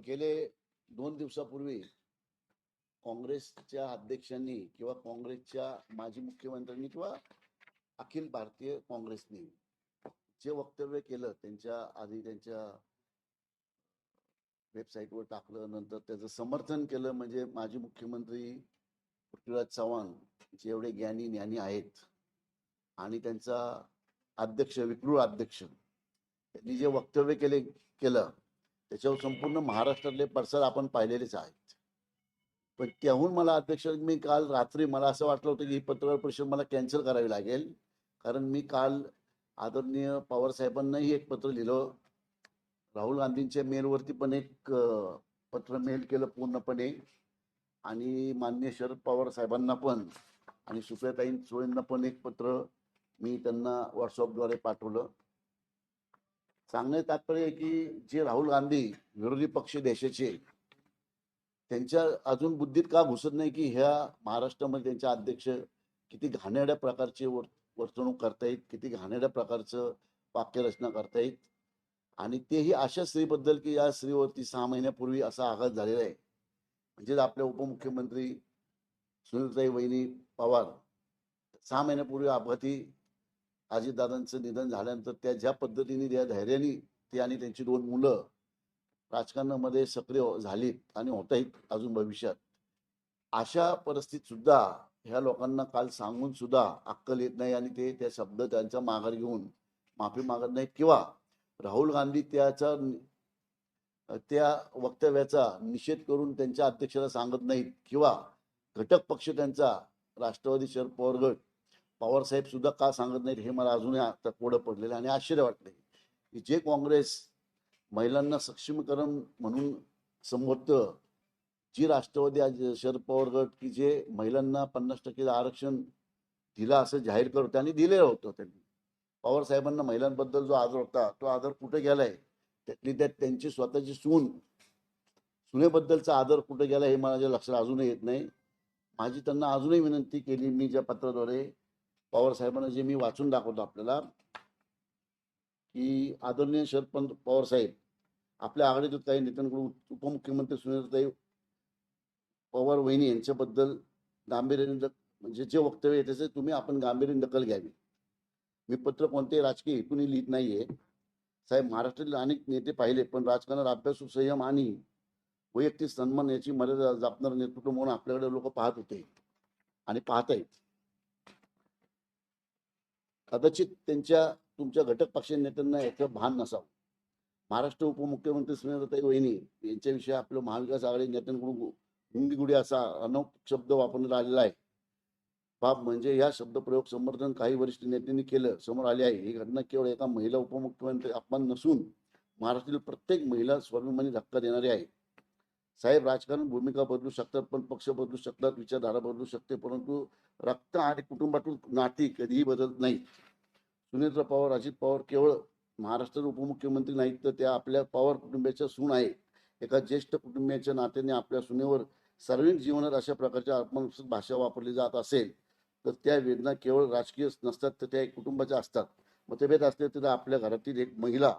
गेले 2 दिवसापूर्वी काँग्रेसच्या अध्यक्षांनी किंवा काँग्रेसच्या माजी मुख्यमंत्र्यांनी किंवा अखिल भारतीय काँग्रेसने जे वक्तव्य केलं त्यांच्या आधी त्यांच्या वेबसाईटवर टाकलं, नंतर त्याचं समर्थन केलं. म्हणजे माजी मुख्यमंत्री पृथ्वीराज चव्हाण जे एवढे ज्ञानी आहेत आणि त्यांचा अध्यक्ष विक्रूळ अध्यक्ष त्यांनी जे वक्तव्य केलं त्याच्यावर संपूर्ण महाराष्ट्रातले पडसाद आपण पाहिलेलेच आहेत. पण त्याहून मला अध्यक्ष, मी काल रात्री मला असं वाटलं होतं की ही पत्रकार परिषद मला कॅन्सल करावी लागेल, कारण मी काल आदरणीय पवार साहेबांनाही एक पत्र लिहिलं, राहुल गांधींच्या मेलवरती पण एक पत्र मेल केलं पूर्णपणे, आणि माननीय शरद पवार साहेबांना पण आणि सुप्रियाताई सुळेंना पण एक पत्र मी त्यांना व्हॉट्सअपद्वारे पाठवलं. सांगण्याचं तात्पर्य आहे की जे राहुल गांधी विरोधी पक्ष देशाचे, त्यांच्या अजून बुद्धीत का घुसत नाही की ह्या महाराष्ट्रामध्ये त्यांचे अध्यक्ष किती घाणेरड्या प्रकारचे वर्तणूक करतायत, किती घाणेरड्या प्रकारचं वाक्यरचना करतायत, आणि तेही अशा स्त्रीबद्दल की या स्त्रीवरती 6 महिन्यापूर्वी असा आघात झालेला आहे. म्हणजे आपल्या उपमुख्यमंत्री सुनीलताई वहिनी पवार 6 महिन्यापूर्वी अपघाती अजितदादांचं निधन झाल्यानंतर त्या ज्या पद्धतीने त्या धैर्याने ते आणि त्यांची 2 मुलं राजकारणामध्ये सक्रिय झालीत आणि होत आहेत अजून भविष्यात, अशा परिस्थितीत सुद्धा ह्या लोकांना काल सांगून सुद्धा अक्कल येत नाही आणि ते त्या शब्द त्यांचा माघार घेऊन माफी मागत नाहीत किंवा राहुल गांधी त्या वक्तव्याचा निषेध करून त्यांच्या अध्यक्षाला सांगत नाहीत किंवा घटक पक्ष त्यांचा राष्ट्रवादी शरद पवार गट पवार साहेब सुद्धा का सांगत नाहीत, हे मला अजूनही आता कोडं पडलेलं आणि आश्चर्य वाटले की जे काँग्रेस महिलांना सक्षमीकरण म्हणून संबोधतं, जी राष्ट्रवादी आज शरद पवार गट की जे महिलांना 50% आरक्षण दिलं असं जाहीर करतो आणि दिलेलं होतं, त्यांनी पवार साहेबांना महिलांबद्दल जो आदर होता तो आदर कुठे गेलाय, त्यातली त्यात त्यांची स्वतःची सुनेबद्दलचा आदर कुठे गेला हे माझ्या लक्षात अजूनही येत नाही. माझी त्यांना अजूनही विनंती केली मी ज्या पत्राद्वारे पवार साहेबांना, जे मी वाचून दाखवतो आपल्याला, की आदरणीय शरद पवार साहेब, आपल्या आघाडीतील काही नेत्यांकडून उपमुख्यमंत्री सुनीलताई पवार वहिनी यांच्याबद्दल गांभीर्याने म्हणजे जे वक्तव्य आहे त्याचे तुम्ही आपण गांभीर्याने दखल घ्यावी. मी पत्र कोणत्याही राजकीय हेतूने लिहित नाहीये साहेब. महाराष्ट्रातील अनेक नेते पाहिले, पण राजकारणात अभ्यासू, संयम आणि वैयक्तिक सन्मान याची मर्यादा जपणारं नेतृत्व म्हणून आपल्याकडे लोक पाहत होते आणि पाहत आहेत. कदाचित तुमच्या घटक पक्षाच्या नेत्यांना याचं भान नसावं. महाराष्ट्र उपमुख्यमंत्री सुनीलताई वहिनी यांच्याविषयी आपलं महाविकास आघाडी नेत्यांकडून गुंडीगुडी असा अनौक शब्द वापरण्यात आलेला आहे. बाब म्हणजे या शब्दप्रयोग समर्थन काही वरिष्ठ नेत्यांनी केलं समोर आले आहे. ही घटना केवळ एका महिला उपमुख्यमंत्री अपमान नसून महाराष्ट्रातील प्रत्येक महिला स्वाभिमानी धक्का देणारी आहे. साहेब, राजकारण भूमिका बदलू शकतात, पण पक्ष बदलू शकतात, विचारधारा बदलू शकते, परंतु रक्त आणि कुटुंबातून नाती कधीही बदलत नाही. सुनील पवार, अजित पवार केवळ महाराष्ट्राचे उपमुख्यमंत्री नाहीत, तर त्या आपल्या पवार कुटुंबाच्या सून आहे. एका ज्येष्ठ कुटुंबियाच्या नात्याने आपल्या सुनेवर सार्वजनिक जीवनात अशा प्रकारच्या अपमानस्पद भाषा वापरली जात असेल तर त्या वेदना केवळ राजकीय नसतात, तर त्या कुटुंबाच्या असतात. मतभेद असले तर आपल्या घरातील एक महिला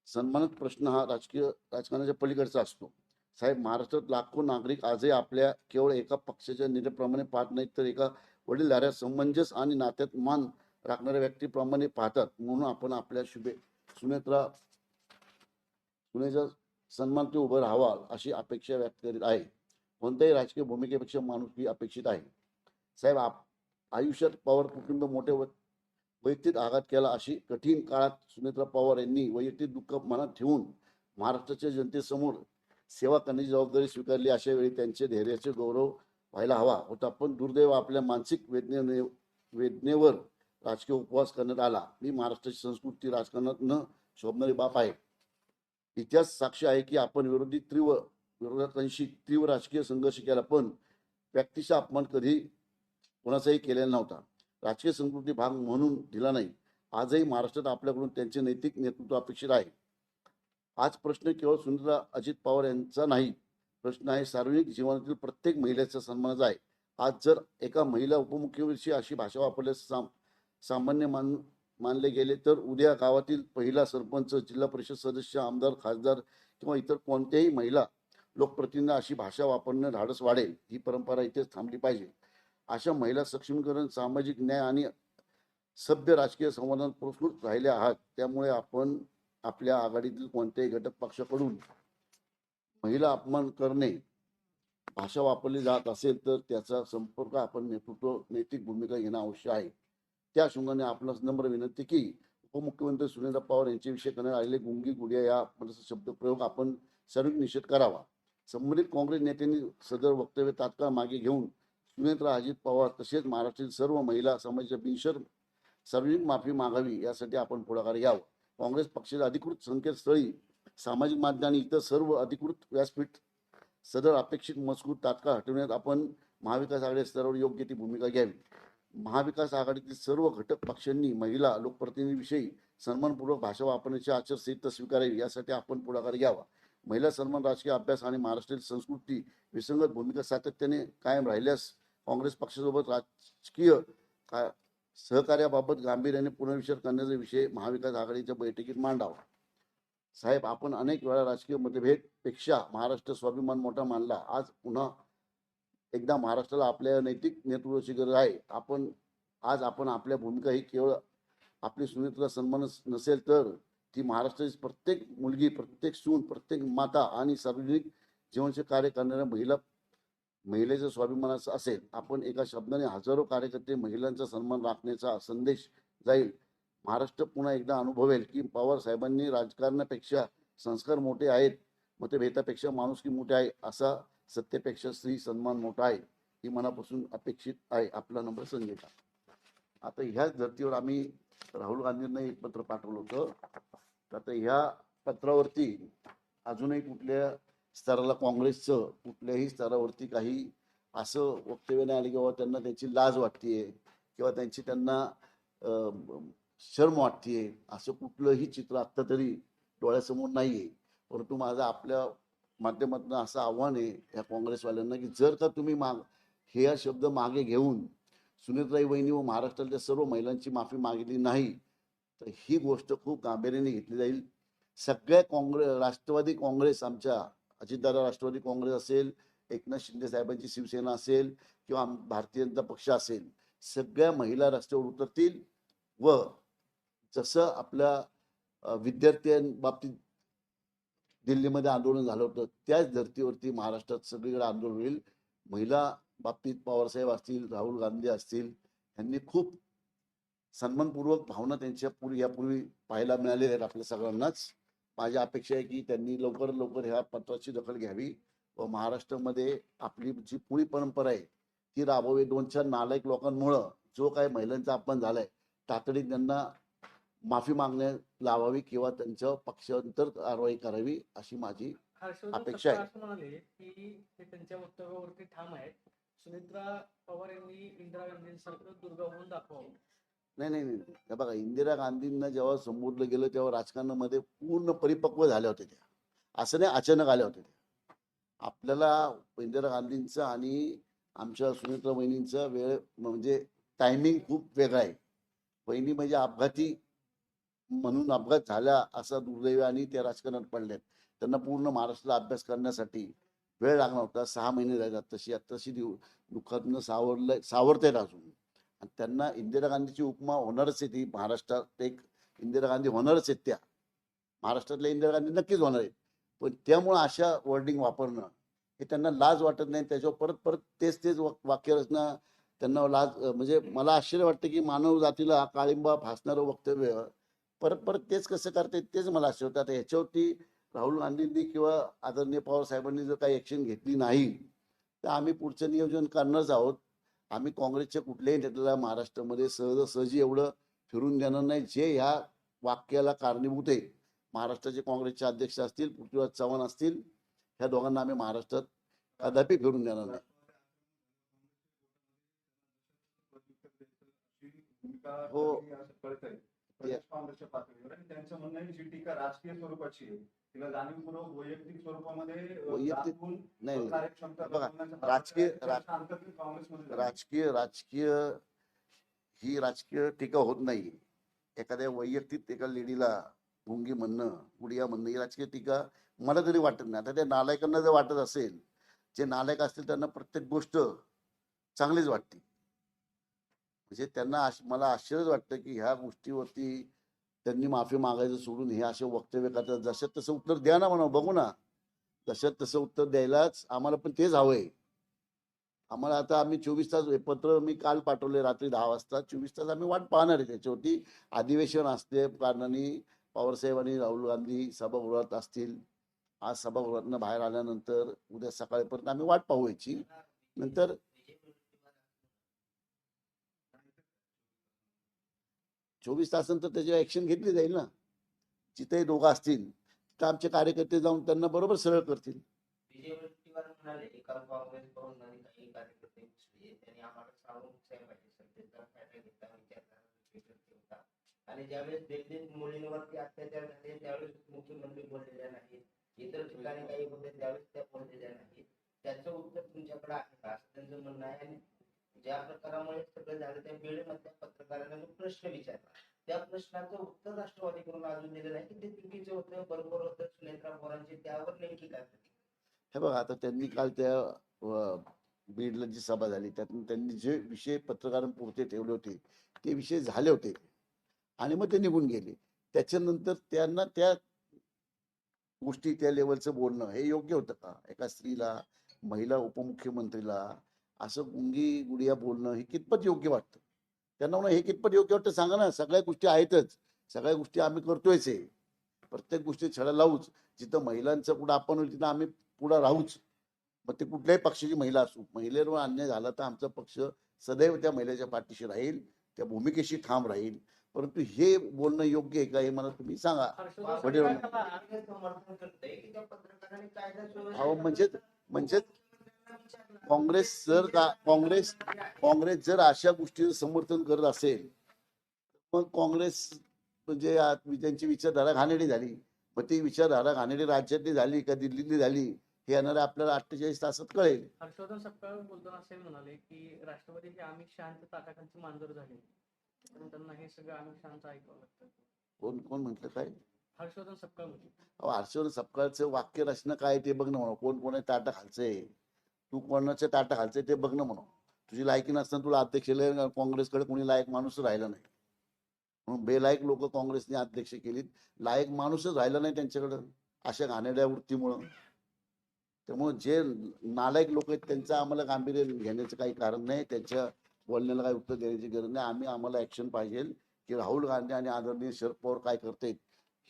सन्मानित प्रश्न हा राजकारणाच्या पलीकडचा असतो. साहेब, महाराष्ट्रात लाखो नागरिक आजही आपल्या केवळ एका पक्षाच्या नेत्याप्रमाणे पाहत नाहीत, तर एका वडीलधाऱ्या, समंजस आणि नात्यात मान राखणाऱ्या व्यक्तीप्रमाणे पाहतात. म्हणून आपण आपल्या सुनेचा सन्मान ते उभं राहावा अशी अपेक्षा व्यक्त करीत आहे. कोणत्याही राजकीय भूमिकेपेक्षा माणुसकी अपेक्षित आहे. साहेब, आयुष्यात पवार कुटुंब मोठे वैयक्तिक आघात केला. अशी कठीण काळात सुनेत्रा पवार यांनी वैयक्तिक दुःख मनात ठेवून महाराष्ट्राच्या जनतेसमोर सेवा करण्याची जबाबदारी स्वीकारली. अशा वेळी त्यांचे धैर्याचे गौरव व्हायला हवा होता, पण दुर्दैव आपल्या मानसिक वेदनेवर राजकीय उपवास करण्यात आला. मी महाराष्ट्राची संस्कृती राजकारणात न शोभणारी बाप आहे. इतिहास साक्षी आहे की आपण विरोधांशी तीव्र राजकीय संघर्ष केला, पण व्यक्तीचा अपमान कधी कोणाचाही केलेला नव्हता. राजकीय संस्कृती भाग म्हणून दिला नाही. आजही महाराष्ट्रात आपल्याकडून त्यांचे नैतिक नेतृत्व अपेक्षित आहे. आज प्रश्न केवळ सुनीता अजित पवार यांचा नाही, प्रश्न आहे सार्वजनिक जीवनातील प्रत्येक महिलेचा सन्मानाचा आहे. आज जर एका महिला उपमुख्यमंत्रीची अशी भाषा वापरल्यास सामान्य मानले गेले तर उद्या गावातील पहिला सरपंच, जिल्हा परिषद सदस्य, आमदार, खासदार किंवा इतर कोणत्याही महिला लोकप्रतिनिधी अशी भाषा वापरणं धाडस वाढेल. ही परंपरा इथेच थांबली पाहिजे. अशा महिला सक्षमीकरण, सामाजिक न्याय आणि सभ्य राजकीय संवादात पुरस्कृत राहिले आहात. त्यामुळे आपण आपल्या आघाडीतील कोणत्याही घटक पक्षाकडून महिला अपमान करणे, भाषा वापरली जात असेल तर त्याचा संपर्क आपण नैतिक भूमिका घेणं आवश्यक आहे. त्या अनुषंगाने आपणास नम्र विनंती की उपमुख्यमंत्री सुनेत्र पवार यांच्याविषयी करण्यात आलेले गुंगी गुडिया या शब्दप्रयोग आपण सर्व निषेध करावा. संबंधित काँग्रेस नेत्यांनी सदर वक्तव्य तात्काळ मागे घेऊन सुनेत्र अजित पवार तसेच महाराष्ट्रातील सर्व महिला समाजाच्या बिनशर्म सार्वजनिक माफी मागावी यासाठी आपण पुढाकार घ्यावा. काँग्रेस पक्षाच्या अधिकृत संकेतस्थळी, सामाजिक माध्यम आणि इतर सर्व अधिकृत व्यासपीठ सदर अपेक्षित मजकूर तात्काळ हटवण्यात आपण महाविकास आघाडी स्तरावर योग्य ती भूमिका घ्यावी. महाविकास आघाडीतील सर्व घटक पक्षांनी महिला लोकप्रतिनिधींविषयी सन्मानपूर्वक भाषा वापरण्याची आचारसंहिता स्वीकारावी यासाठी आपण पुढाकार घ्यावा. महिला सन्मान, राजकीय अभ्यास आणि महाराष्ट्रातील संस्कृती विसंगत भूमिका सातत्याने कायम राहिल्यास काँग्रेस पक्षासोबत राजकीय सहकार्याबाबत गांभीर्याने पुनर्विचार करण्याचा विषय महाविकास आघाडीच्या बैठकीत मांडावा. साहेब, आपण अनेक वेळा राजकीय मतभेद पेक्षा महाराष्ट्र स्वाभिमान मोठा मानला. आज पुन्हा एकदा महाराष्ट्राला आपल्या नैतिक नेतृत्वाची गरज आहे. आपण आपल्या भूमिका ही केवळ आपली सुनेत्र सन्मान नसेल तर ती महाराष्ट्राची प्रत्येक मुलगी, प्रत्येक सून, प्रत्येक माता आणि सार्वजनिक जीवनाचे कार्य करणाऱ्या महिलेच्या स्वाभिमानाचा असेल. आपण एका शब्दाने हजारो कार्यकर्ते महिलांचा सन्मान राखण्याचा संदेश जाईल. महाराष्ट्र पुन्हा एकदा अनुभवेल की पवार साहेबांनी राजकारणापेक्षा संस्कार मोठे आहेत, मतभेदापेक्षा माणुसकी मोठे आहे, असा सत्तेपेक्षा स्त्री सन्मान मोठा आहे, ही मनापासून अपेक्षित आहे. आपला नंबर संजय का. आता ह्याच धर्तीवर आम्ही राहुल गांधींना एक पत्र पाठवलं होतं. आता ह्या पत्रावरती अजूनही कुठल्या स्तराला काँग्रेसचं कुठल्याही स्तरावरती काही असं वक्तव्य नाही आले किंवा त्यांना त्यांची लाज वाटतेय किंवा त्यांना शर्म वाटतेय, असं कुठलंही चित्र आत्ता तरी डोळ्यासमोर नाहीये. परंतु माझं आपल्या माध्यमातून असं आव्हान आहे या काँग्रेसवाल्यांना की जर का तुम्ही हे शब्द मागे घेऊन सुनेत्राई वहिनी व महाराष्ट्रातल्या सर्व महिलांची माफी मागितली नाही तर ही गोष्ट खूप गांभीर्याने घेतली जाईल. सगळ्या राष्ट्रवादी काँग्रेस, आमच्या अजितदादा राष्ट्रवादी काँग्रेस असेल, एकनाथ शिंदे साहेबांची शिवसेना असेल किंवा भारतीय जनता पक्ष असेल, सगळ्या महिला रस्त्यावर उतरतील व जसं आपल्या विद्यार्थ्यांबाबतीत दिल्लीमध्ये आंदोलन झालं होतं त्याच धर्तीवरती महाराष्ट्रात सगळीकडे आंदोलन होईल. महिला बाबतीत पवारसाहेब असतील, राहुल गांधी असतील, यांनी खूप सन्मानपूर्वक भावना त्यांच्या यापूर्वी पाहायला मिळालेल्या आहेत आपल्या सगळ्यांनाच. माझी अपेक्षा आहे की त्यांनी लवकरात लवकर ह्या पत्राची दखल घ्यावी व महाराष्ट्रामध्ये आपली जी पुढील परंपरा आहे ती राबवावी. 2-4 नालायक लोकांमुळं जो काही महिलांचा अपमान झालाय तातडीने त्यांना माफी मागण्यात लावावी किंवा त्यांच्या पक्षांतर कारवाई करावी अशी माझी अपेक्षा आहे. म्हणाले की ते त्यांच्या वक्तव्यावरती ठाम आहेत. सुनेत्रा पवार यांनी इंदिरा गांधींसारखं दुर्गा होऊन दाखवावं. नाही, बघा, इंदिरा गांधींना जेव्हा संबोधलं गेलं तेव्हा राजकारणामध्ये पूर्ण परिपक्व झाल्या होत्या त्या, असं नाही अचानक आल्या होत्या त्या. आपल्याला इंदिरा गांधींचा आणि आमच्या सुनेत्रा वहिनींचा वेळ म्हणजे टायमिंग खूप वेगळा आहे. वहिनी म्हणजे अपघाती म्हणून अपघात झाला असा दुर्दैव आणि त्या राजकारणात पडल्यात. त्यांना पूर्ण महाराष्ट्राला अभ्यास करण्यासाठी वेळ लागणार होता. 6 महिने राहिल्यात. तशी दुःखातनं सावरतायत अजून. आणि त्यांना इंदिरा गांधीची उपमा होणारच आहे. ती महाराष्ट्रात एक इंदिरा गांधी होणारच आहेत. त्या महाराष्ट्रातल्या इंदिरा गांधी नक्कीच होणार आहेत. पण त्यामुळं अशा वर्डिंग वापरणं हे त्यांना लाज वाटत नाही. त्याच्यावर परत तेच वाक्य रचना त्यांना लाज, म्हणजे मला आश्चर्य वाटतं की मानव जातीला काळिंबा फासणारं वक्तव्य परत तेच कसं करते तेच मला आश्चर्य होतं. आता ह्याच्यावरती राहुल गांधींनी किंवा आदरणीय पवार साहेबांनी जर काही ऍक्शन घेतली नाही तर आम्ही पुढचं नियोजन करणारच आहोत. आम्ही काँग्रेसच्या कुठल्याही नेत्याला महाराष्ट्रामध्ये सहजी एवढं फिरून देणार नाही जे ह्या वाक्याला कारणीभूत आहे. महाराष्ट्राचे काँग्रेसचे अध्यक्ष असतील, पृथ्वीराज चव्हाण असतील, ह्या दोघांना आम्ही महाराष्ट्रात कदापि फिरून देणार नाही. हो, काँग्रेसच्या पातळीवर आणि त्यांचं म्हणणं आहे जी टीका राजकीय स्वरूपाची आहे तिला जाणीवपूर्वक वैयक्तिक स्वरूपामध्ये नाही कार्यक्षमता बघा, राजकीय ही राजकीय टीका होत नाही. एखाद्या वैयक्तिक एका लेडीला गुंगी म्हणणं, गुडिया म्हणणं ही राजकीय टीका मला तरी वाटत नाही. आता त्या नालायकांना जर वाटत असेल, जे नालायक असतील त्यांना प्रत्येक गोष्ट चांगलीच वाटते. म्हणजे त्यांना मला आश्चर्यच वाटतं की ह्या गोष्टीवरती त्यांनी माफी मागायचं सोडून हे असे वक्तव्य करतात. जसं तसं उत्तर द्या ना म्हणा, बघू ना. तसं तसं उत्तर द्यायलाच आम्हाला पण तेच हवंय. आम्हाला आता आम्ही 24 तास हे पत्र मी काल पाठवले रात्री 10 वाजता. 24 तास आम्ही वाट पाहणार आहे त्याच्यावरती. अधिवेशन असते कारणाने पवारसाहेब आणि राहुल गांधी सभागृहात असतील. आज सभागृहातनं बाहेर आल्यानंतर उद्या सकाळपर्यंत आम्ही वाट पाहू याची. नंतर 24 तासानंतर त्याची ऍक्शन घेतली जाईल ना. जिथे दोघं असतील तिथे आमचे कार्यकर्ते जाऊन त्यांना बरोबर सरळ करतील. विजयवंतीवर म्हणाले एका काँग्रेसकडून आणि काही कार्यकर्ते घुसले त्यांनी आम्हाला सावरून पाहिजे सत्तेचा फायदा घेतला विचारधारा होता आणि ज्यावेळेस दिल्लीत मुलींवरती अत्याचार झाले त्यावेळेस मुख्यमंत्री बोललेल्या नाहीत, इतर ठिकाणी काही होते त्यावेळेस त्या बोललेल्या नाहीत. त्याचं उत्तर तुमच्याकडे आहे का असं त्यांचं म्हणणं आहे. आणि ज्या प्रकारामुळे सगळं झालं त्या वेळेमधल्या पत्रकारांना जो प्रश्न विचारला त्या प्रश्नाचं उत्तर राष्ट्रवादीकडून अजून दिलं नाही की ते चुकीचं होतं बरोबर होतं सुनेत्रा पवारांची त्यावर नेमकी काय हे बघा आता त्यांनी काल त्या बीडला जी सभा झाली त्यातून त्यांनी जे विषय पत्रकारांपुरते ठेवले होते ते विषय झाले होते आणि मग ते निघून गेले. त्याच्यानंतर त्यांना त्या गोष्टी त्या लेवलचं बोलणं हे योग्य होतं का? एका स्त्रीला, महिला उपमुख्यमंत्रीला असं गुंगी गुडिया बोलणं हे कितपत योग्य वाटतं? त्यांना म्हणा हे कितपत योग्य वाटतं सांगा ना. सगळ्या गोष्टी आहेतच, सगळ्या गोष्टी आम्ही करतोयच आहे. प्रत्येक गोष्टी छळा लावूच. जिथं महिलांचं पुढं आपण होईल तिथं आम्ही पुढं राहूच. मग ते कुठल्याही पक्षाची महिला असू. महिलेवर अन्याय झाला तर आमचा पक्ष सदैव त्या महिलेच्या पाठीशी राहील, त्या भूमिकेशी ठाम राहील. परंतु हे बोलणं योग्य आहे का हे मला तुम्ही सांगा. हर्षवर्धन वडील- सपकाळ समर्थन करतंय की त्या पत्रकारांनी कायदा अहो म्हणजे काँग्रेस जर काँग्रेस जर अशा गोष्टीचं समर्थन करत असेल मग काँग्रेस म्हणजे त्यांची विचारधारा घाणेरडी झाली. मग ती विचारधारा घाणेरडी राज्यातली झाली का दिल्लीतली झाली हे येणाऱ्या आपल्याला 48 तासात कळेल. हर्षवर्धन सपकाळ बोलताना असे म्हणाले की राष्ट्रवादी हे अमित शहाच्या ताटाखालची मांजर झाली म्हणून त्यांना हे सगळं अमित शहाचं ऐकावं लागतं. कोण कोण म्हटलं काय? हर्षवर्धन सपकाळ म्हटले. अहो हर्षवर्धन सपकाळचं वाक्य रचना काय ते बघणं म्हणा. कोण कोणा ताटा खालचंय, तू कोणाच्या ताटा खालचंय ते बघणं म्हणा. तुझी लायकी नसताना तुला अध्यक्ष काँग्रेसकडे कोणी लायक माणूस राहिला नाही म्हणून बेलायक लोक काँग्रेसने अध्यक्ष केलीत. लायक माणूसच राहिला नाही त्यांच्याकडं अशा घाणेरड्या वृत्तीमुळं. त्यामुळे जे नालायक लोक आहेत त्यांचं आम्हाला गांभीर्य घेण्याचं काही कारण नाही. त्यांच्या बोलण्याला काही उत्तर देण्याची गरज नाही. आम्हाला ऍक्शन पाहिजे की राहुल गांधी आणि आदरणीय शरद पवार काय करतायत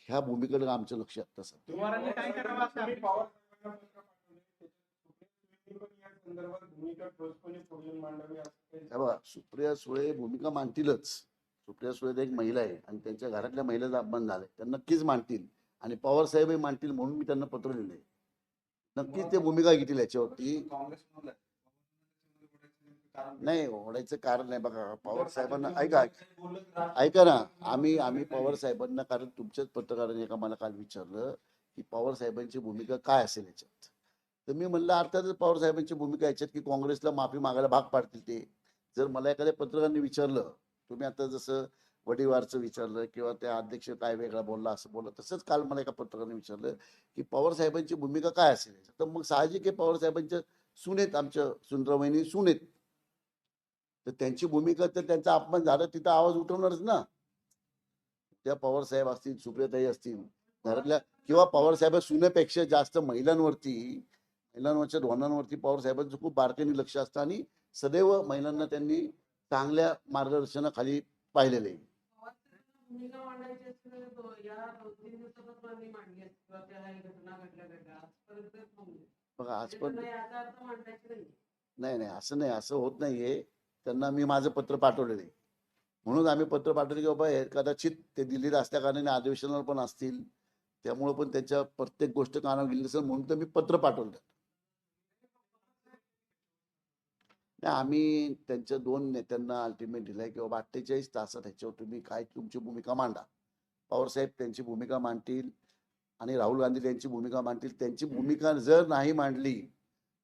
ह्या भूमिकेकडे आमचं लक्ष आहे. तसं पवारांनी काय करावं असं अपेक्षा आहे? बघा सुप्रिया सुळे भूमिका मांडतीलच. सुप्रिया सुळे एक महिला आहे आणि त्यांच्या घरातल्या महिलेचा अपमान झालाय त्या नक्कीच मांडतील आणि पवार साहेबही मांडतील म्हणून मी त्यांना पत्र लिहिलंय. नक्कीच ते भूमिका घेतील याच्यावरती. नाही ओढायचं कारण नाही. बघा पवार साहेबांना ऐका ना आम्ही पवार साहेबांना कारण तुमच्याच पत्रकारांनी एका मला काल विचारलं की पवार साहेबांची भूमिका काय असेल याच्यात. तर मी म्हणलं अर्थातच पवार साहेबांची भूमिका याच्यात की काँग्रेसला माफी मागायला भाग पाडतील ते. जर मला एखाद्या पत्रकारांनी विचारलं तुम्ही आता जसं वडीवारचं विचारलं किंवा त्या अध्यक्ष काय वेगळा बोलला असं बोललं तसंच काल मला एका पत्रकाराने विचारलं की पवार साहेबांची भूमिका काय असेल. तर मग साहजिक आहे पवार साहेबांच्या सुनेत आमच्या सुंदरवहिनी सुनेत तर त्यांची भूमिका तर त्यांचा अपमान झाला तिथं आवाज उठवणारच ना. त्या पवार साहेब असतील सुप्रियाताई असतील घरातल्या किंवा पवार साहेब सुनेपेक्षा जास्त महिलांवरच्या धोरणांवरती पवार साहेबांचं खूप बारकाईने लक्ष असतं आणि सदैव महिलांना त्यांनी चांगल्या मार्गदर्शनाखाली पाहिलेले आहे. बघा आज पण नाही असं नाही असं होत नाहीये. त्यांना मी माझं पत्र पाठवलेलं आहे म्हणून आम्ही पत्र पाठवले की बाबा हे कदाचित ते दिल्लीत असल्या कारणाने अधिवेशनाला पण असतील त्यामुळे पण त्याच्या प्रत्येक गोष्ट कानावर गेली असेल म्हणून तर मी पत्र पाठवलं. नाही आम्ही त्यांच्या 2 नेत्यांना अल्टिमेट दिलाय की बाबा 48 तासात ह्याच्यावर तुम्ही काय तुमची भूमिका मांडा. पवार साहेब त्यांची भूमिका मांडतील आणि राहुल गांधी त्यांची भूमिका मांडतील. त्यांची भूमिका जर नाही मांडली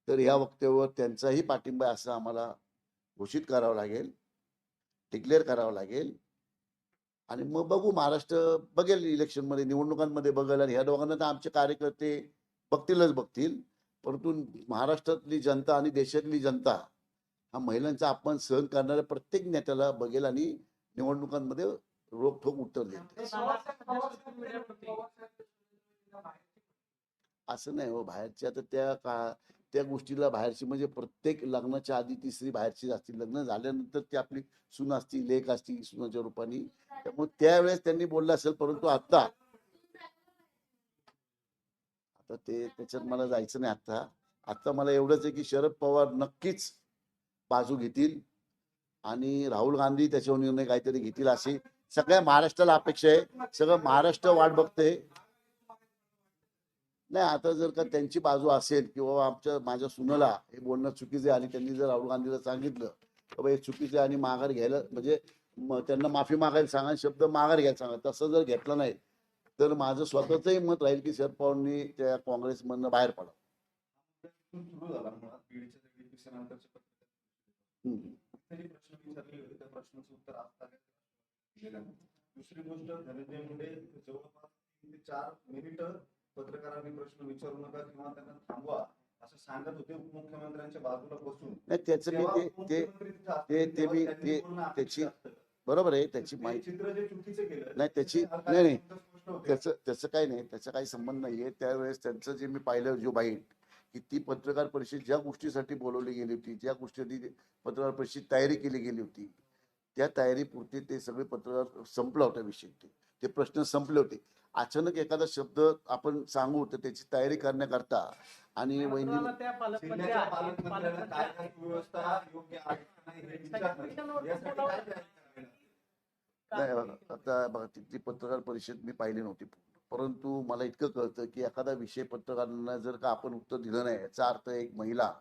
तर या वक्तव्यावर त्यांचाही पाठिंबा आहे असं आम्हाला घोषित करावं लागेल, डिक्लेअर करावं लागेल. आणि मग बघू, महाराष्ट्र बघेल इलेक्शनमध्ये, निवडणुकांमध्ये बघेल, आणि ह्या दोघांना तर आमचे कार्यकर्ते बघतीलच बघतील. परंतु महाराष्ट्रातली जनता आणि देशातली जनता हा महिलांचा अपमान सहन करणाऱ्या प्रत्येक नेत्याला बघेल आणि निवडणुकांमध्ये रोखोक उत्तर देईल. असं नाही हो, बाहेरच्या तर त्या गोष्टीला बाहेरची म्हणजे प्रत्येक लग्नाच्या आधी ती स्त्री बाहेरची असते, लग्न झाल्यानंतर ती आपली सून असती, लेक असती सुनाच्या रूपाने. त्यामुळे त्यावेळेस त्यांनी बोललं असेल, परंतु आता ते त्याच्यात मला जायचं नाही. आता मला एवढंच आहे की शरद पवार नक्कीच बाजू घेतील आणि राहुल गांधी त्याच्यावर निर्णय काहीतरी घेतील अशी सगळ्या महाराष्ट्राला अपेक्षा आहे. सगळं महाराष्ट्र वाट बघते. नाही, आता जर का त्यांची बाजू असेल किंवा माझ्या सुनेला हे बोलणं चुकीचे आणि त्यांनी जर राहुल गांधीला सांगितलं की हे चुकीचे आणि माघार घ्यायला म्हणजे त्यांना माफी मागायला सांगा, शब्द माघार घ्यायला सांगा, तसं जर घेतलं नाही तर माझं स्वतःचंही मत राहील की शरद पवारांनी त्या काँग्रेसमधनं बाहेर पडावं. सुरू झाला मुळात बीडच्या नंतरचे प्रश्न विचारले होते, त्या प्रश्नाचं उत्तर आता दिलेलं नाही. दुसरी गोष्ट, धनंजय मुंडे जवळपास 3 ते 4 मिनिट पत्रकारांनी प्रश्न विचारू नका किंवा त्यांना थांबवा असं सांगत होते उपमुख्यमंत्र्यांच्या बाजूला बसून. नाही, त्याचं मी त्याची बरोबर आहे, त्याची माहिती चित्र जे चुकीचं केलं नाही, त्याची नाही त्याचं काही नाही, त्याचा काही संबंध नाहीये. त्यावेळेस त्यांचं जे मी पाहिलं जो बाईट की ती पत्रकार परिषद ज्या गोष्टीसाठी बोलवली गेली होती, ज्या गोष्टीसाठी पत्रकार परिषद तयारी केली गेली होती, त्या तयारीपुरती ते सगळे पत्रकार संपला होता विषय. ते प्रश्न संपले होते. अचानक एखादा शब्द आपण सांगू तर त्याची तयारी करण्याकरता आणि वहिनी आता बघा, ती पत्रकार परिषद मी पाहिली नव्हती, परंतु मला इतकं कळतं की एखादा विषय पत्रकारांना जर का आपण उत्तर दिलं नाही, याचा अर्थ एक महिला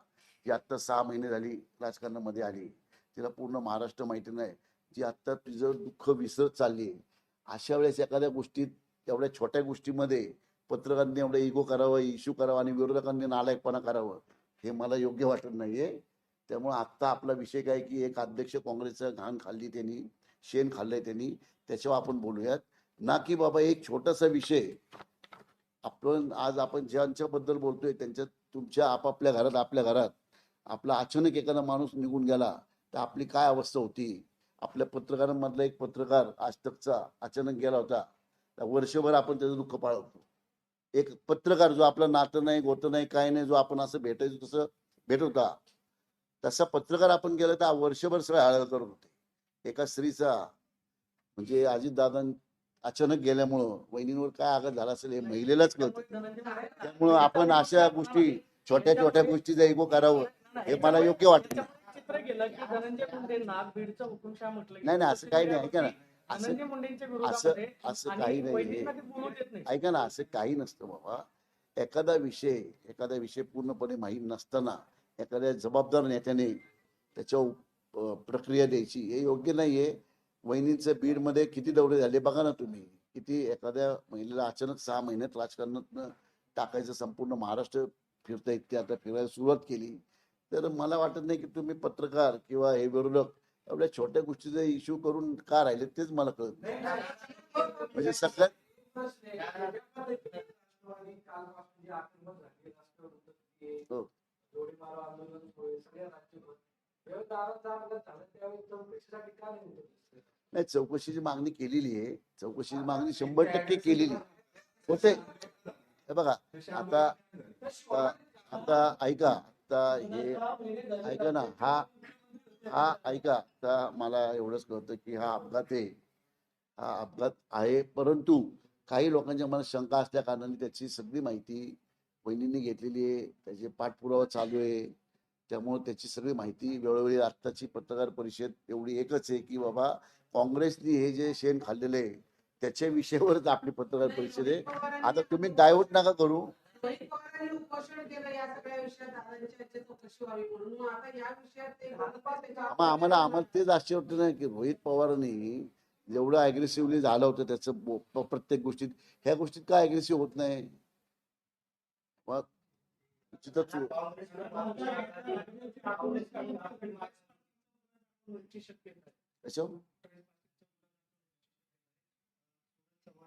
जी आत्ता 6 महिने झाली राजकारणामध्ये आली, तिला पूर्ण महाराष्ट्र माहिती नाही, जी आत्ता तिचं दुःख विसरत चालली आहे, अशा वेळेस एखाद्या गोष्टीत, एवढ्या छोट्या गोष्टीमध्ये पत्रकारांनी एवढा इगो करावा, इश्यू करावा आणि विरोधकांनी नालायकपणा करावं, हे मला योग्य वाटत नाहीये. त्यामुळे आत्ता आपला विषय काय की एक अध्यक्ष काँग्रेसचा घाण खाल्ली त्यांनी, शेण खाल्लंय त्यांनी, त्याच्यावर आपण बोलूयात ना की बाबा एक छोटासा विषय. आपण ज्यांच्याबद्दल बोलतोय त्यांच्या तुमच्या आपापल्या घरात, आपल्या घरात आपला अचानक एखादा माणूस निघून गेला तर आपली काय अवस्था होती. आपल्या पत्रकारांमधला एक पत्रकार आज तकचा अचानक गेला होता, वर्षभर आपण त्याचं दुःख पाळवतो. एक पत्रकार जो आपलं नातं नाही, गोतं नाही, काय नाही, जो आपण असं भेटायचो तसं भेट होता, तसा पत्रकार आपण गेला तर वर्षभर सगळं हळहळ करत होते. एका स्त्रीचा म्हणजे अजितदादा अचानक गेल्यामुळं वहिनींवर काय आघात झाला असेल हे महिलेलाच कळतं. त्यामुळं आपण अशा गोष्टी, छोट्या छोट्या गोष्टीचा इगो करावं हे मला योग्य वाटत नाही. नाही नाही, असं काही नाही. ऐका ना, असं काही नाही. ऐका ना, असं काही नसतं बाबा. एखादा विषय पूर्णपणे माहीत नसताना एखाद्या जबाबदार नेत्याने त्याच्यावर प्रक्रिया द्यायची हे योग्य नाहीये. वहिनींचं बीडमध्ये किती दौरे झाले बघा ना तुम्ही. किती एखाद्या महिलेला अचानक 6 महिन्यात राजकारणात टाकायचं, संपूर्ण महाराष्ट्र फिरता इतके आता फिरायला सुरुवात केली. तर मला वाटत नाही की तुम्ही पत्रकार किंवा हे विरोधक एवढ्या छोट्या गोष्टीचा इश्यू करून का राहिले तेच मला कळत नाही. म्हणजे सगळ्यात नाही, चौकशीची मागणी केलेली आहे. चौकशीची मागणी 100% केलेली होते. हे बघा, आता ऐका, आता हे ऐका ना, हा ऐका, आता मला एवढंच कळतं की हा अपघात आहे, परंतु काही लोकांच्या मनात शंका असल्या कारणाने त्याची सगळी माहिती वहिनींनी घेतलेली आहे, त्याचे पाठपुरावा चालू आहे. त्यामुळे त्याची सगळी माहिती वेळोवेळी, आत्ताची पत्रकार परिषद एवढी एकच आहे की बाबा काँग्रेसने हे जे शेण खाल्लेलं आहे त्याच्या विषयावरच आपली पत्रकार परिषद आहे. आता तुम्ही डायव्हर्ट नका करू. आम्हाला तेच आश्चर्य नाही की रोहित पवारांनी जेवढं अग्रेसिव्हली झालं होतं त्याचं प्रत्येक गोष्टीत, ह्या गोष्टीत काय अग्रेसिव्ह होत नाही.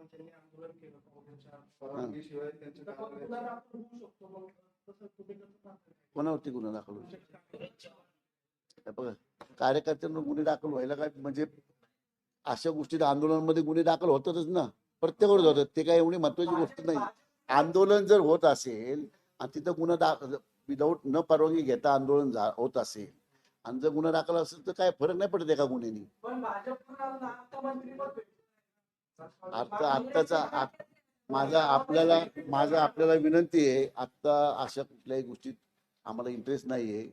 त्यांनी आंदोलन केलं काँग्रेसच्या परवानगीशिवाय त्यांचे तर कारवाई- गुन्हा दाखल होऊ शकतो. मग तसं तुम्ही कसं पाहता? कोणावरती गुन्हा दाखल होऊ शकतो? हे बघा, कार्यकर्त्यांवर गुन्हे दाखल व्हायला काय म्हणजे अशा गोष्टी आंदोलनामध्ये गुन्हे दाखल होतातच ना, प्रत्येकावर होतात. ते काय एवढी महत्वाची गोष्ट नाही. आंदोलन जर होत असेल आणि तिथं गुन्हा दाखल विदाऊट न परवानगी घेता आंदोलन होत असेल आणि जर गुन्हा दाखल असेल तर काय फरक नाही पडत एका गुन्ह्यानी. पण भाजपनं आता मंत्रिपद भेटलं. आत्ताचा माझा आपल्याला विनंती आहे, आत्ता अशा कुठल्याही गोष्टीत आम्हाला इंटरेस्ट नाहीये.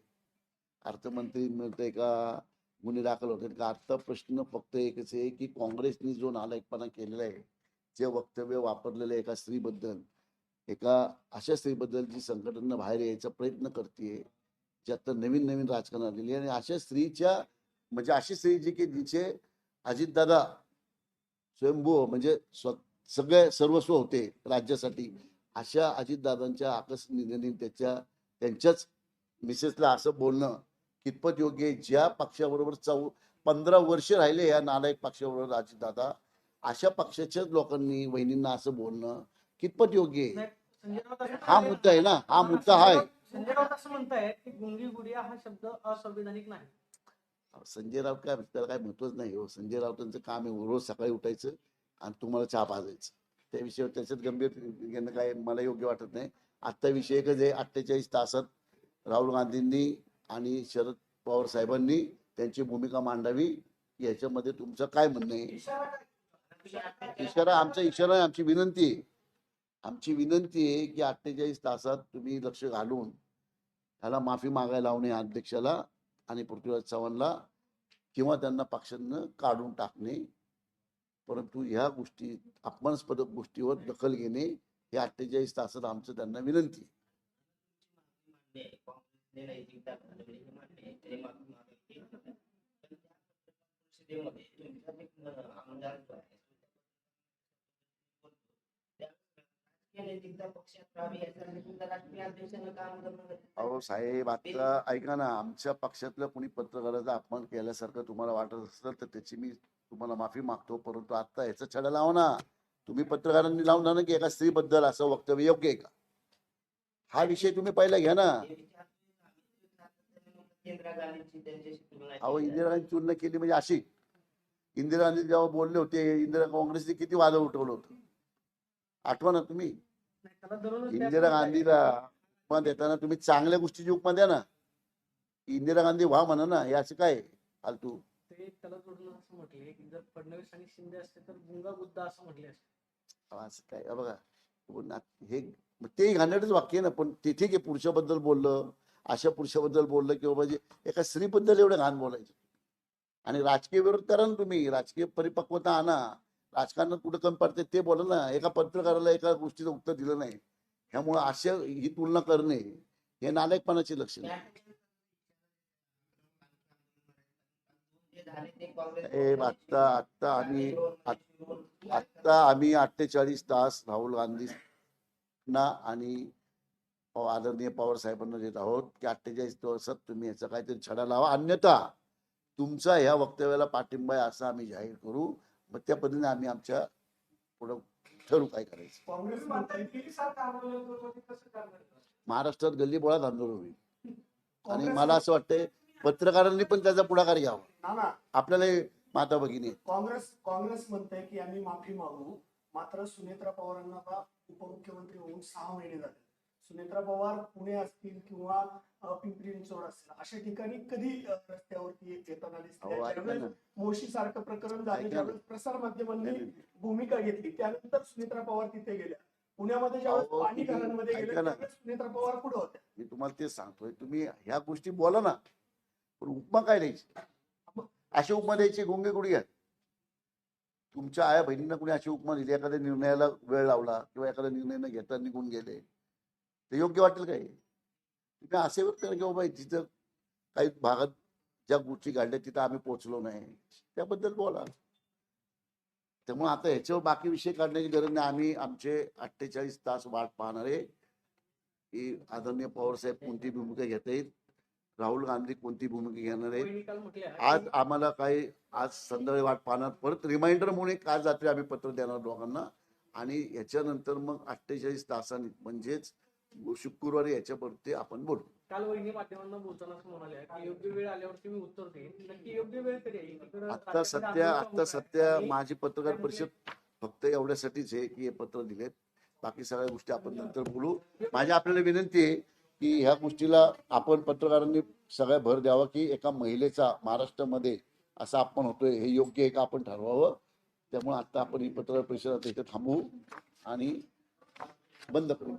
अर्थमंत्री मिळते का, गुन्हे दाखल होते का, आत्ता प्रश्न फक्त एकच आहे की काँग्रेसने जो नालायकपणा केलेला आहे, जे वक्तव्य वापरलेलं आहे एका स्त्रीबद्दल, एका अशा स्त्रीबद्दल जी संघटना बाहेर यायचा प्रयत्न करते, जी आता नवीन नवीन राजकारणात आलेली आहे, आणि अशा स्त्रीच्या म्हणजे अशी स्त्री जी की जिचे अजितदादा स्वयंभू म्हणजे सगळे सर्वस्व होते राज्यासाठी, अशा अजितदादांच्या आकस निधनी त्यांच्याच मिसेसला असं बोलणं कितपत योग्य आहे? ज्या पक्षाबरोबर 15 वर्ष राहिले या नालायक पक्षाबरोबर अजितदादा, अशा पक्षाच्याच लोकांनी वहिनींना असं बोलणं कितपत योग्य आहे? नाही, संजय राऊत असं हा मुद्दा आहे ना, हा मुद्दा आहे. संजय राऊत असं म्हणतायत की गुंगी गुडिया हा शब्द असंविधानिक नाही. संजय राऊत काय त्याला काय महत्वच नाही हो. संजय राऊतांचं काम आहे रोज सकाळी उठायचं आणि तुम्हाला चहा पाजायचं. त्या विषयावर त्याच्यात गंभीर घेणं काय मला योग्य वाटत नाही. आत्ता विषय एकच आहे, 48 तासात राहुल गांधींनी आणि शरद पवार साहेबांनी त्यांची भूमिका मांडावी. याच्यामध्ये तुमचं काय म्हणणं आहे? इशारा आमची विनंती आहे. आमची विनंती आहे की 48 तासात तुम्ही लक्ष घालून त्याला माफी मागायला लावणे अध्यक्षाला आणि पृथ्वीराज चव्हाणला, किंवा त्यांना पक्षानं काढून टाकणे. परंतु ह्या गोष्टी अपमानास्पद गोष्टीवर दखल घेणे हे 48 तासात आमचं त्यांना विनंती आहे. अहो साहेब, आता ऐका ना, आमच्या पक्षातल्या कोणी पत्रकाराचा अपमान केल्यासारखं तुम्हाला वाटत असेल तर त्याची मी तुम्हाला माफी मागतो. परंतु आता याचा छडा लावा ना. तुम्ही पत्रकारांनी लावून ना की एका स्त्रीबद्दल असं वक्तव्य योग्य आहे का? हा विषय तुम्ही पहिला घ्या ना. अहो, इंदिरा गांधी तुलना केली म्हणजे अशी, इंदिरा गांधी जेव्हा बोलले होते, इंदिरा काँग्रेसने किती वाद उठवलं होतं, आठवा ना तुम्ही? नाही, त्याला धरूनच इंदिरा गांधीला उपमा देताना तुम्ही चांगल्या गोष्टीची उपमा द्या ना. इंदिरा गांधी व्हा म्हणा ना, हे असं काय फालतू? ते त्याला जोडून असं म्हटले की जर फडणवीस आणि शिंदे असते तर गुंगा बुद्धा असं म्हटले असते. असं काय? बघा, हे ते घाणेरडंच वाक्य आहे ना. पण ते ठीक आहे, पुरुषाबद्दल बोललं, अशा पुरुषाबद्दल बोललं किंवा म्हणजे एका स्त्रीबद्दल एवढं घाण बोलायचं. आणि राजकीय विरोध करा ना तुम्ही, राजकीय परिपक्वता आणा. राजकारणात कुठं कमी पडते ते बोला ना. एका पत्रकाराला एका गोष्टीचं उत्तर दिलं नाही, ह्यामुळे अशा ही तुलना करणे हे नालायकपणाचे लक्षण आहे. आत्ता आम्ही 48 तास राहुल गांधींना आणि आदरणीय पवार साहेबांना देत आहोत की 48 तासात तुम्ही याचा काहीतरी छडा लावा, अन्यथा तुमचा ह्या वक्तव्याला पाठिंबा आहे असं आम्ही जाहीर करू. मग त्या पद्धतीने आम्ही आमच्या पुढं ठरू काय करायचं. महाराष्ट्रात गल्लीबोळात आंदोलन होईल आणि मला असं वाटतंय पत्रकारांनी पण त्याचा पुढाकार घ्यावा. आपल्याला माता भगिनी काँग्रेस म्हणते की आम्ही माफी मागू, मात्र सुनेत्रा पवारांना उपमुख्यमंत्री होऊन 6 महिने झाले. सुनेत्रा पवार पुणे असतील किंवा पिंपरी चिंचवड असतील अशा ठिकाणी कधी रस्त्यावरती येताना दिसते. मोशी सारखं प्रकरण झालं, ज्यावेळेस प्रसार माध्यमांनी भूमिका घेतली, त्यानंतर सुनेत्रा पवार तिथे गेल्या. पुण्यामध्ये ज्यावेळेस पाणी घरांमध्ये गेले त्यावेळेस सुनेत्रा पवार पुढे होत्या. मी तुम्हाला तेच सांगतोय, तुम्ही ह्या गोष्टी बोला ना, पण उपमा काय द्यायची? अशी उपमा द्यायची गुंगे गुडघ्यात? तुमच्या आया बहिणींना कोणी अशी उपमा दिली, एखाद्या निर्णयाला वेळ लावला किंवा एखादा निर्णय न घेता निघून गेले, ते योग्य वाटेल काय? तुम्ही असे करा की बाबा जिथं काही भागात ज्या गोष्टी घडल्या तिथं आम्ही पोहोचलो नाही त्याबद्दल बोला. त्यामुळे आता ह्याच्यावर बाकी विषय काढण्याची गरज नाही. आम्ही आमचे 48 तास वाट पाहणार आहे की आदरणीय पवार साहेब कोणती भूमिका घेता येईल राहुल गांधी कोणती भूमिका घेणार आहे वहिनी काल म्हटल्या आज की आम्हाला काही आज संध्याकाळी वाट पाहणार परत रिमाइंडर म्हणून एक आज रात्री आम्ही पत्र देणार दोघांना आणि याच्यानंतर मग 48 तासांनी म्हणजेच शुक्रवारी याच्यावरती आपण बोलू. काल वहिनी माध्यमांना बोलताना असं म्हणाल्या की योग्य वेळ आल्यावरती मी उत्तर देईन. नक्की योग्य वेळ कधी आहे? तिकडं आता सध्या माझी पत्रकार परिषद फक्त एवढ्यासाठीच आहे की हे पत्र दिलेत. बाकी सगळ्या गोष्टी आपण नंतर बोलू. माझी आपल्याला विनंती आहे की ह्या गोष्टीला आपण पत्रकारांनी सगळ्या भर द्यावा की एका महिलेचा महाराष्ट्रामध्ये असा अपमान होतोय हे योग्य आहे का आपण ठरवावं. त्यामुळे आता आपण ही पत्रकार परिषद आता इथे थांबवू आणि बंद करू.